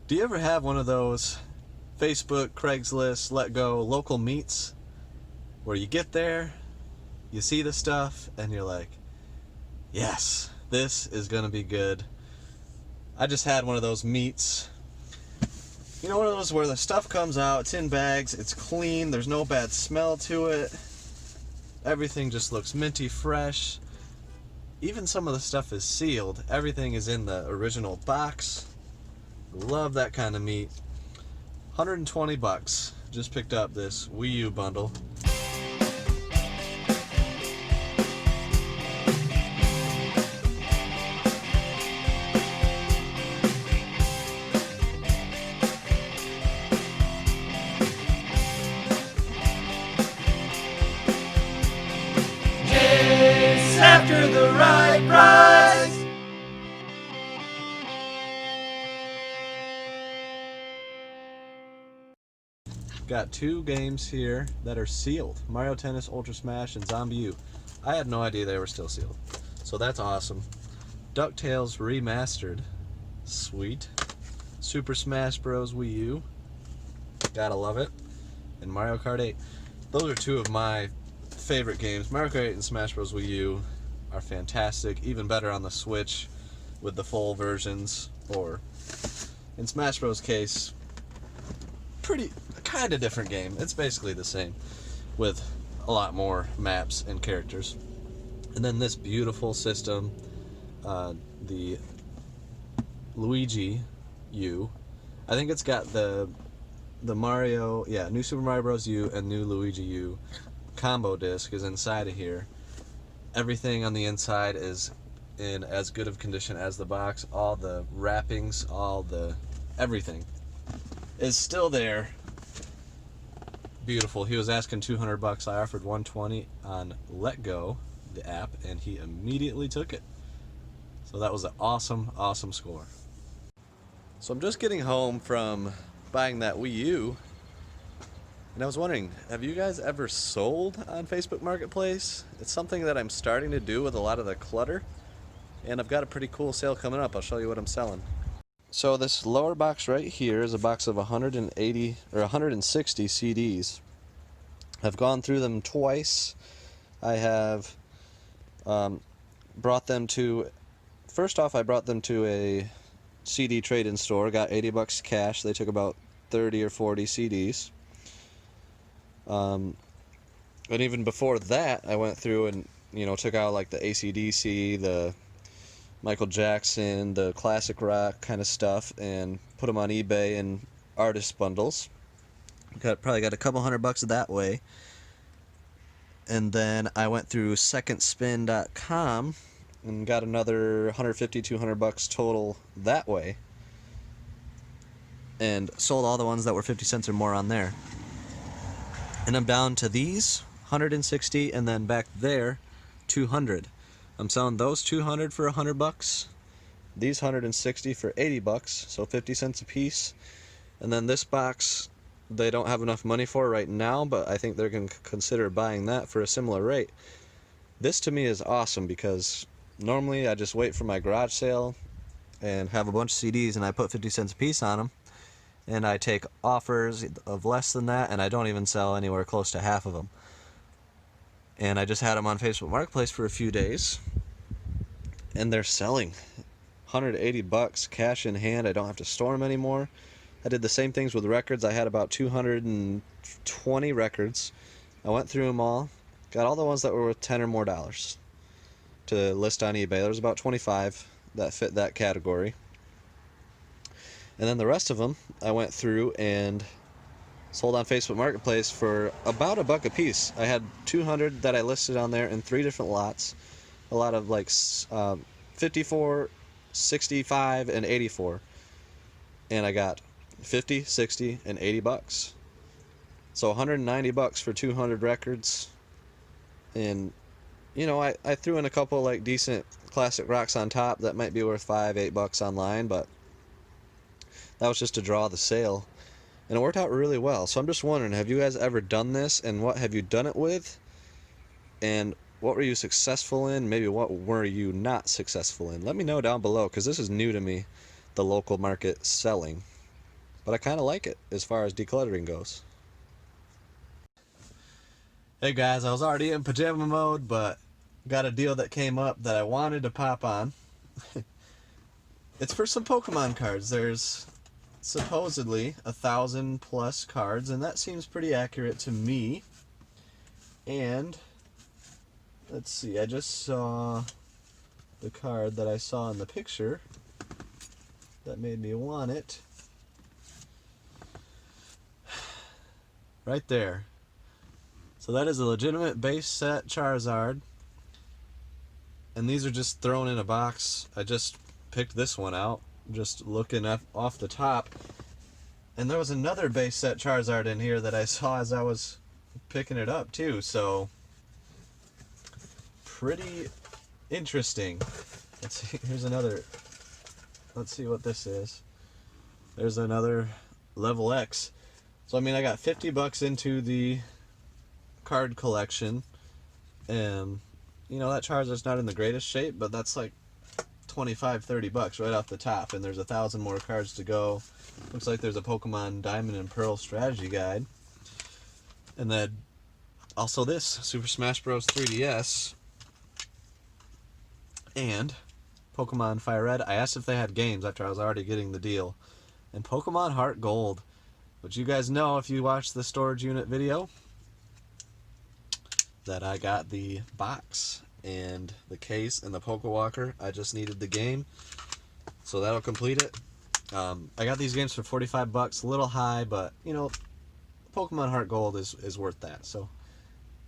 Do you ever have one of those Facebook, Craigslist, Let Go local meets where you get there, you see the stuff, and you're like, yes, this is gonna be good. I just had one of those meets. You know, one of those where the stuff comes out, it's in bags, it's clean, there's no bad smell to it. Everything just looks minty fresh. Even some of the stuff is sealed. Everything is in the original box. Love that kind of meat. 120 bucks. Just picked up this Wii U bundle. Chase after the right price. Got two games here that are sealed. Mario Tennis, Ultra Smash, and Zombie U. I had no idea they were still sealed. So that's awesome. DuckTales Remastered. Sweet. Super Smash Bros. Wii U. Gotta love it. And Mario Kart 8. Those are two of my favorite games. Mario Kart 8 and Smash Bros. Wii U are fantastic. Even better on the Switch with the full versions. Or, in Smash Bros. Case, pretty kind of different game. It's basically the same with a lot more maps and characters. And then this beautiful system, the Luigi U. I think it's got the Mario, New Super Mario Bros. U and New Luigi U combo disc is inside of here. Everything on the inside is in as good of condition as the box. All the wrappings, everything is still there. Beautiful. He was asking 200 bucks. I offered 120 on Let Go, the app, and he immediately took it. So that was an awesome, awesome score. So I'm just getting home from buying that Wii U, and I was wondering, have you guys ever sold on Facebook Marketplace? It's something that I'm starting to do with a lot of the clutter, and I've got a pretty cool sale coming up. I'll show you what I'm selling. So this lower box right here is a box of 180 or 160 CDs. I've gone through them twice. I have brought them to, first off, I brought them to a CD trade-in store, got 80 bucks cash. They took about 30 or 40 CDs. And even before that, I went through and, took out like the AC/DC, the Michael Jackson, the classic rock kind of stuff, and put them on eBay in artist bundles. Probably got a couple $100 that way. And then I went through secondspin.com and got another 150, 200 bucks total that way. And sold all the ones that were 50 cents or more on there. And I'm down to these 160, and then back there 200. I'm selling those 200 for 100 bucks. These 160 for 80 bucks, so 50 cents a piece. And then this box, they don't have enough money for right now, but I think they're going to consider buying that for a similar rate. This to me is awesome because normally I just wait for my garage sale and have a bunch of CDs and I put 50 cents a piece on them. And I take offers of less than that, and I don't even sell anywhere close to half of them. And I just had them on Facebook Marketplace for a few days, and they're selling 180 bucks cash in hand. I don't have to store them anymore. I did the same things with records. I had about 220 records. I went through them all, got all the ones that were worth 10 or more dollars to list on eBay. There was about 25 that fit that category. And then the rest of them I went through and sold on Facebook Marketplace for about $1 a piece. I had 200 that I listed on there in 3 different lots. A lot of like 54, 65, and 84. And I got 50, 60, and 80 bucks. So 190 bucks for 200 records. And, I threw in a couple like decent classic rocks on top that might be worth $5, $8 online, but that was just to draw the sale. And it worked out really well. So I'm just wondering, have you guys ever done this, and what have you done it with? And what were you successful in? Maybe what were you not successful in? Let me know down below, because this is new to me, the local market selling. but I kind of like it as far as decluttering goes. Hey guys, I was already in pajama mode, but got a deal that came up that I wanted to pop on. It's for some Pokemon cards. There's supposedly 1,000+ cards, and that seems pretty accurate to me. And let's see, I just saw the card that I saw in the picture that made me want it. Right there. So that is a legitimate base set Charizard. And these are just thrown in a box. I just picked this one out, just looking up off the top. And there was another base set Charizard in here that I saw as I was picking it up too. So pretty interesting. Let's see, here's another. Let's see what this is. There's another level X. So I mean, I got $50 into the card collection, and you know that Charizard's not in the greatest shape, but that's like $25-30 right off the top, and there's 1,000 more cards to go. Looks like there's a Pokemon Diamond and Pearl strategy guide, and then also this Super Smash Bros. 3DS and Pokemon Fire Red. I asked if they had games after I was already getting the deal, and Pokemon Heart Gold, which you guys know if you watched the storage unit video, that I got the box and the case and the Pokewalker. I just needed the game, so that'll complete it. I got these games for $45, a little high, but you know, Pokemon Heart Gold is worth that. So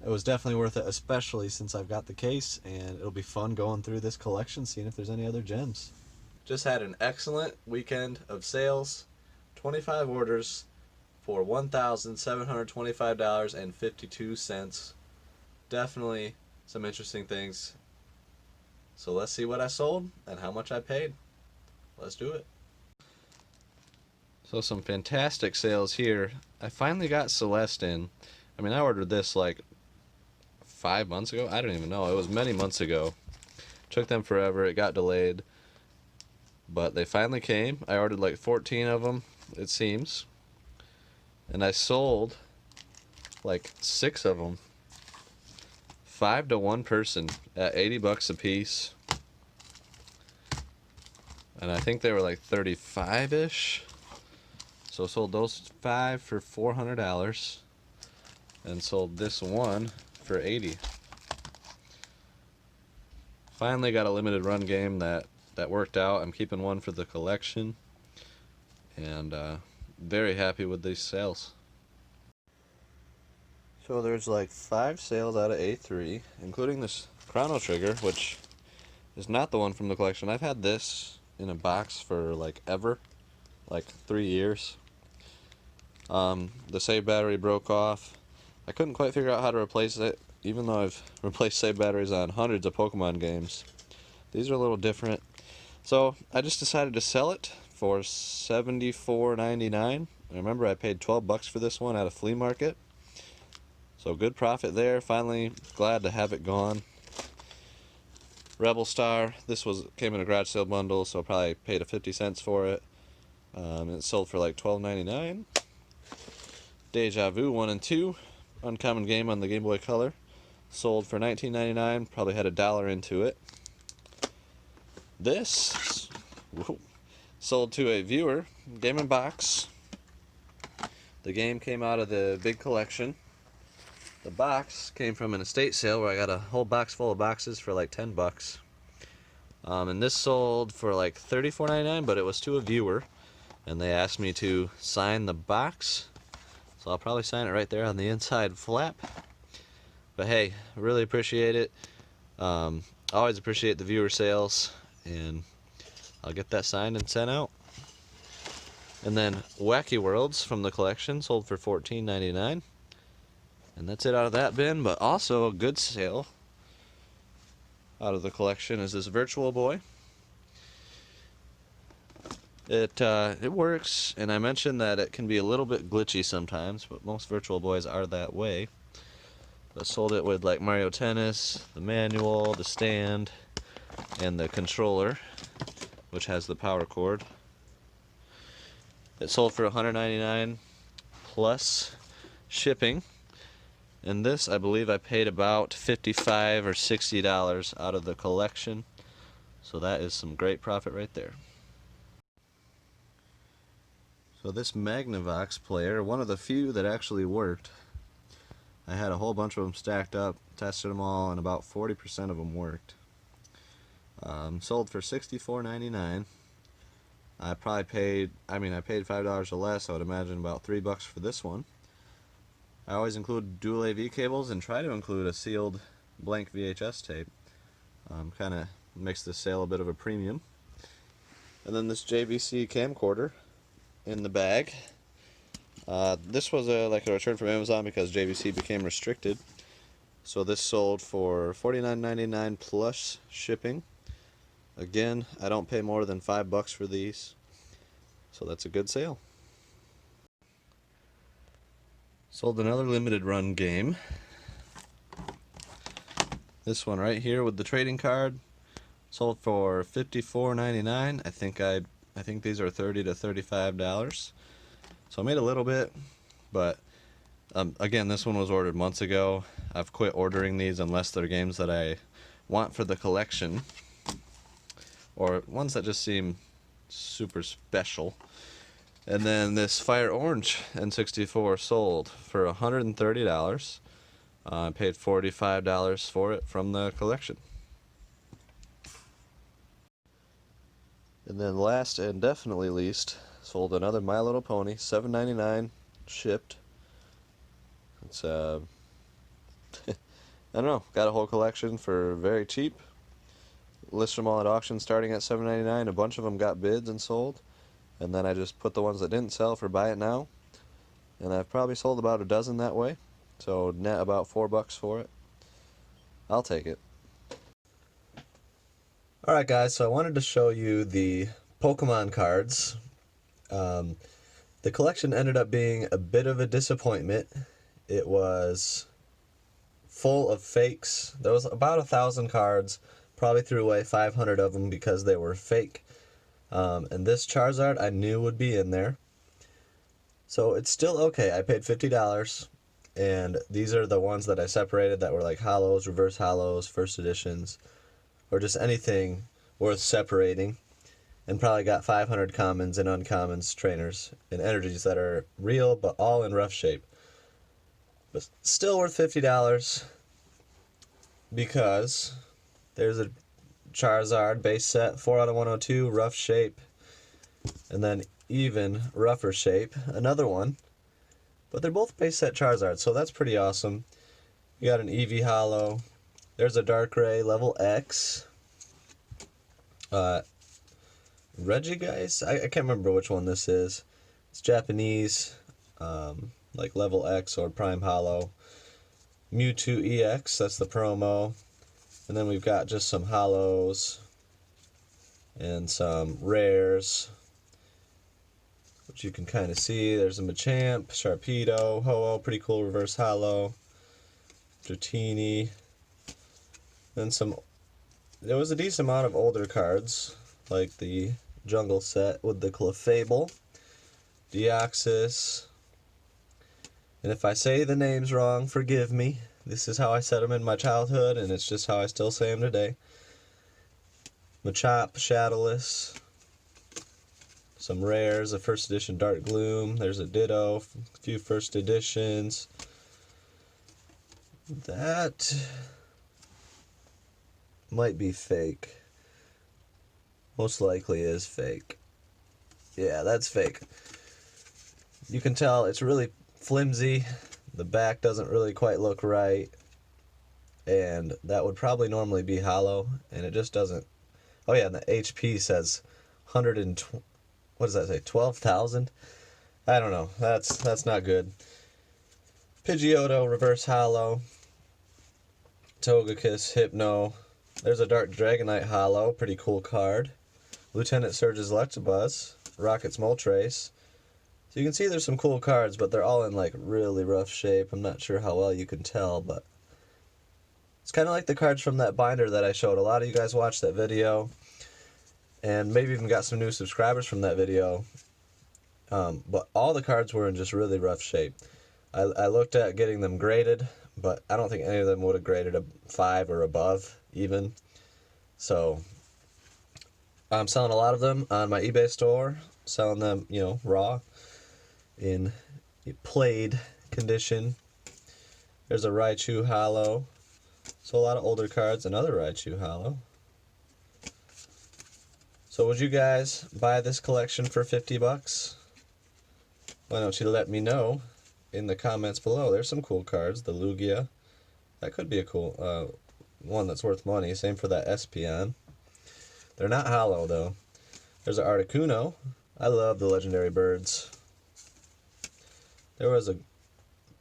it was definitely worth it, especially since I've got the case, and it'll be fun going through this collection, seeing if there's any other gems. Just had an excellent weekend of sales. 25 orders for $1,725.52. Definitely some interesting things. So let's see what I sold and how much I paid. Let's do it. So some fantastic sales here. I finally got Celeste in. I mean, I ordered this like 5 months ago. I don't even know. It was many months ago. Took them forever. It got delayed. But they finally came. I ordered like 14 of them, it seems. And I sold like 6 of them. 5 to 1 person at $80 a piece. And I think they were like 35-ish. So sold those 5 for $400 and sold this one for $80. Finally got a limited run game that worked out. I'm keeping one for the collection, and very happy with these sales. So there's like 5 sales out of A3, including this Chrono Trigger, which is not the one from the collection. I've had this in a box for like ever, like 3 years. The save battery broke off. I couldn't quite figure out how to replace it, even though I've replaced save batteries on hundreds of Pokemon games. These are a little different. So I just decided to sell it for $74.99. Remember, I paid $12 for this one at a flea market. So good profit there. Finally glad to have it gone. Rebel Star, this came in a garage sale bundle, so I probably paid 50 cents for it. It sold for like $12.99. Deja Vu 1 and 2, uncommon game on the Game Boy Color, sold for $19.99. Probably had $1 into it. This sold to a viewer, Game & Box. The game came out of the big collection. The box came from an estate sale where I got a whole box full of boxes for like $10. And this sold for like $34.99, but it was to a viewer, and they asked me to sign the box, so I'll probably sign it right there on the inside flap. But hey, I really appreciate it. Always appreciate the viewer sales, and I'll get that signed and sent out. And then Wacky Worlds from the collection sold for $14.99. And that's it out of that bin, but also a good sale out of the collection is this Virtual Boy. It works, and I mentioned that it can be a little bit glitchy sometimes, but most Virtual Boys are that way. I sold it with like Mario Tennis, the manual, the stand, and the controller, which has the power cord. It sold for $199 plus shipping. And this, I believe I paid about $55 or $60 out of the collection. So that is some great profit right there. So this Magnavox player, one of the few that actually worked. I had a whole bunch of them stacked up, tested them all, and about 40% of them worked. Sold for $64.99. I probably paid, I paid $5 or less. I would imagine about $3 for this one. I always include dual AV cables and try to include a sealed blank VHS tape. Kind of makes the sale a bit of a premium. And then this JVC camcorder in the bag. This was like a return from Amazon because JVC became restricted. So this sold for $49.99 plus shipping. Again, I don't pay more than $5 for these, so that's a good sale. Sold another limited run game. This one right here with the trading card sold for $54.99. I think these are $30 to $35. So I made a little bit, but again, this one was ordered months ago. I've quit ordering these unless they're games that I want for the collection, or ones that just seem super special. And then this Fire Orange N64 sold for $130. I paid $45 for it from the collection. And then last and definitely least, sold another My Little Pony, $7.99 shipped. It's I don't know, got a whole collection for very cheap. List them all at auction starting at $7.99. A bunch of them got bids and sold, and then I just put the ones that didn't sell for buy it now, and I've probably sold about a dozen that way, so net about $4 for it. I'll take it. Alright guys, so I wanted to show you the Pokemon cards. The collection ended up being a bit of a disappointment. It was full of fakes. There was about 1,000 cards. Probably threw away 500 of them because they were fake. And this Charizard I knew would be in there. So it's still okay. I paid $50. And these are the ones that I separated that were like hollows, reverse hollows, first editions, or just anything worth separating. And probably got 500 commons and uncommons, trainers, and energies that are real but all in rough shape. But still worth $50 because there's a Charizard base set, 4 out of 102, rough shape, and then even rougher shape, another one. But they're both base set Charizards, so that's pretty awesome. You got an Eevee Hollow. There's a Darkrai level X. Regigeist? I can't remember which one this is. It's Japanese, like level X or Prime Hollow. Mewtwo EX, that's the promo. And then we've got just some hollows and some rares, which you can kind of see. There's a Machamp, Sharpedo, Ho-Oh, pretty cool reverse hollow, Dratini, and there was a decent amount of older cards, like the Jungle set with the Clefable, Deoxys, and if I say the names wrong, forgive me. This is how I said them in my childhood, and it's just how I still say them today. Machop, Shadowless, some rares, a first edition Dark Gloom, there's a Ditto, a few first editions. That might be fake. Most likely is fake. Yeah, that's fake. You can tell it's really flimsy. The back doesn't really quite look right, and that would probably normally be hollow, and it just doesn't. Oh yeah, and the HP says 120. What does that say? 12,000? I don't know. That's not good. Pidgeotto reverse hollow. Togekiss Hypno. There's a Dark Dragonite hollow, pretty cool card. Lieutenant Surge's Electabuzz. Rocket's Moltres. So you can see there's some cool cards, but they're all in like really rough shape. I'm not sure how well you can tell, but it's kind of like the cards from that binder that I showed. A lot of you guys watched that video, and maybe even got some new subscribers from that video. But all the cards were in just really rough shape. I looked at getting them graded, but I don't think any of them would have graded a 5 or above even. So I'm selling a lot of them on my eBay store, selling them, raw in played condition. There's a Raichu Hollow. So a lot of older cards, another Raichu Hollow. So would you guys buy this collection for 50 bucks? Why don't you let me know in the comments below. There's some cool cards. The Lugia. That could be a cool one that's worth money. Same for that Espeon. They're not hollow though. There's an Articuno. I love the legendary birds. There was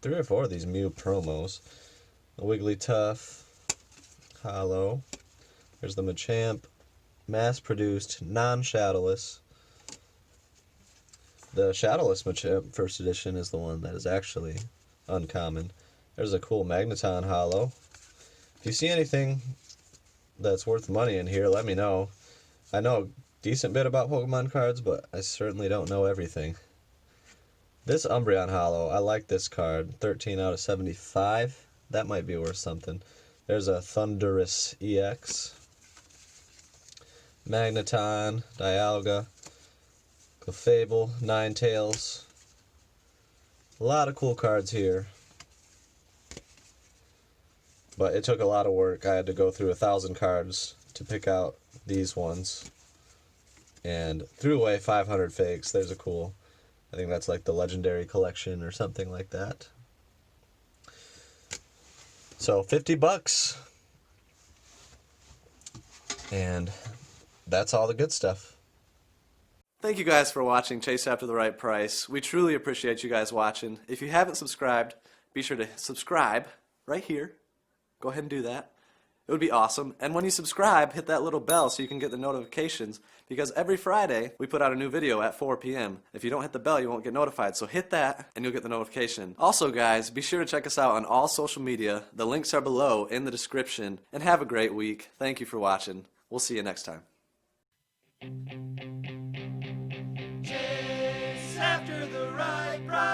3 or 4 of these Mew promos. A Wigglytuff. Hollow. There's the Machamp. Mass-produced, non-shadowless. The shadowless Machamp first edition is the one that is actually uncommon. There's a cool Magneton Hollow. If you see anything that's worth money in here, let me know. I know a decent bit about Pokemon cards, but I certainly don't know everything. This Umbreon Hollow, I like this card. 13 out of 75. That might be worth something. There's a Thundurus EX. Magneton, Dialga, Clefable, Ninetales. A lot of cool cards here. But it took a lot of work. I had to go through 1,000 cards to pick out these ones. And threw away 500 fakes. There's a cool, I think that's like the Legendary Collection or something like that. So 50 bucks. And that's all the good stuff. Thank you guys for watching Chase After the Right Price. We truly appreciate you guys watching. If you haven't subscribed, be sure to subscribe right here. Go ahead and do that. It would be awesome. And when you subscribe, hit that little bell so you can get the notifications, because every Friday we put out a new video at 4 p.m. If you don't hit the bell, you won't get notified. So hit that and you'll get the notification. Also guys, be sure to check us out on all social media. The links are below in the description. And have a great week. Thank you for watching. We'll see you next time. Chase after the right price.